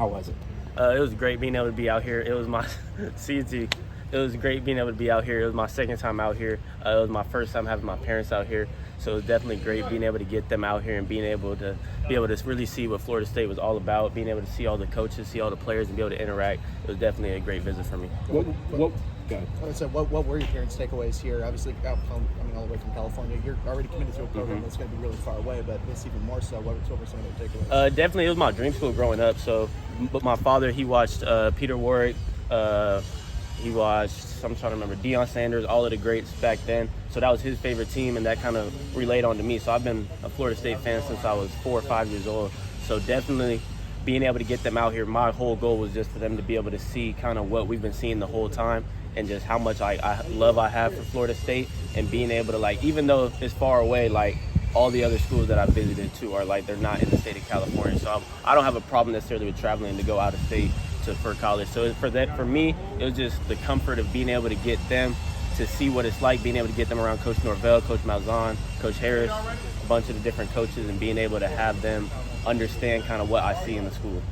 How was it? It was great being able to be out here. It was my CT. It was great being able to be out here. It was my second time out here. It was my first time having my parents out here. So it was definitely great being able to get them out here and being able to really see what Florida State was all about, being able to see all the coaches, see all the players, and be able to interact. It was definitely a great visit for me. Go ahead. So what were your parents' takeaways here? Obviously, coming all the way from California, you're already committed to a program that's going to be really far away, but this even more so. What were some of their takeaways? Definitely, it was my dream school growing up. So, but my father, he watched Peter Warwick. He watched, I'm trying to remember, Deion Sanders, all of the greats back then. So that was his favorite team, and that kind of relayed on to me. So I've been a Florida State fan since I was 4 or 5 years old. So definitely being able to get them out here, my whole goal was just for them to be able to see kind of what we've been seeing the whole time and just how much love I have for Florida State, and being able to, like, even though it's far away, like, all the other schools that I visited too are like, they're not in the state of California. So I don't have a problem necessarily with traveling to go out of state for college. So for me, it was just the comfort of being able to get them to see what it's like, being able to get them around Coach Norvell, Coach Malzahn, Coach Harris, a bunch of the different coaches, and being able to have them understand kind of what I see in the school.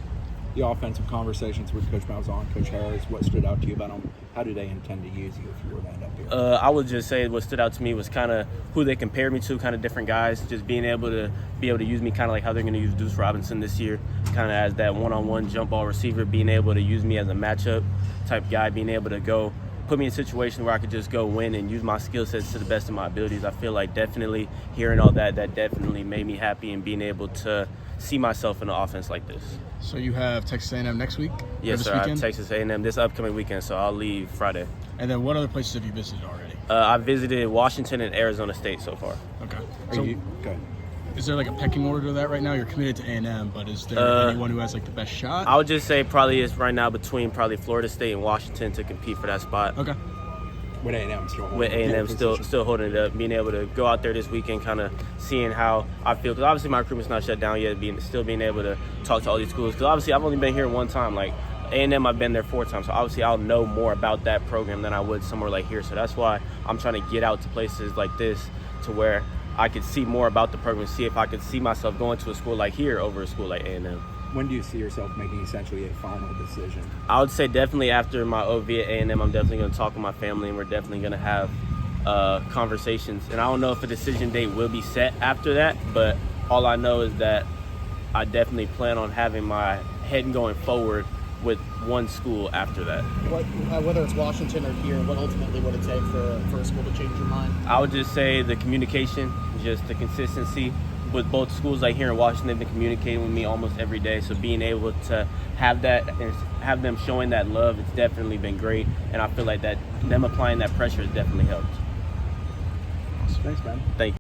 The offensive conversations with Coach Malzahn, Coach Harris, what stood out to you about them? How do they intend to use you if you were to end up here? I would just say what stood out to me was kind of who they compared me to, kind of different guys, just being able to use me kind of like how they're going to use Deuce Robinson this year, kind of as that one-on-one jump ball receiver, being able to use me as a matchup type guy, being able to go put me in a situation where I could just go win and use my skill sets to the best of my abilities. I feel like definitely hearing all that definitely made me happy, and being able to see myself in an offense like this. So you have Texas A&M next week? Yes, sir. I have Texas A&M this upcoming weekend, so I'll leave Friday. And then what other places have you visited already? I visited Washington and Arizona State so far. Okay. Go ahead. Is there like a pecking order to that right now? You're committed to A&M, but is there anyone who has like the best shot? I would just say probably it's right now between probably Florida State and Washington to compete for that spot. Okay. With A&M still holding With A&M still holding it up, being able to go out there this weekend, kind of seeing how I feel, because obviously my recruitment's not shut down yet. Still being able to talk to all these schools, because obviously I've only been here one time. Like A&M, I've been there 4 times, so obviously I'll know more about that program than I would somewhere like here. So that's why I'm trying to get out to places like this, to where I could see more about the program, see if I could see myself going to a school like here over a school like A&M. When do you see yourself making essentially a final decision? I would say definitely after my OV at A&M, I'm definitely going to talk with my family, and we're definitely going to have conversations. And I don't know if a decision date will be set after that, but all I know is that I definitely plan on having my head going forward with one school after that. Whether it's Washington or here, what ultimately would it take for a school to change your mind? I would just say the communication, just the consistency. With both schools like here in Washington, they've been communicating with me almost every day. So being able to have that and have them showing that love, it's definitely been great. And I feel like that them applying that pressure has definitely helped. Thanks, man. Thank you.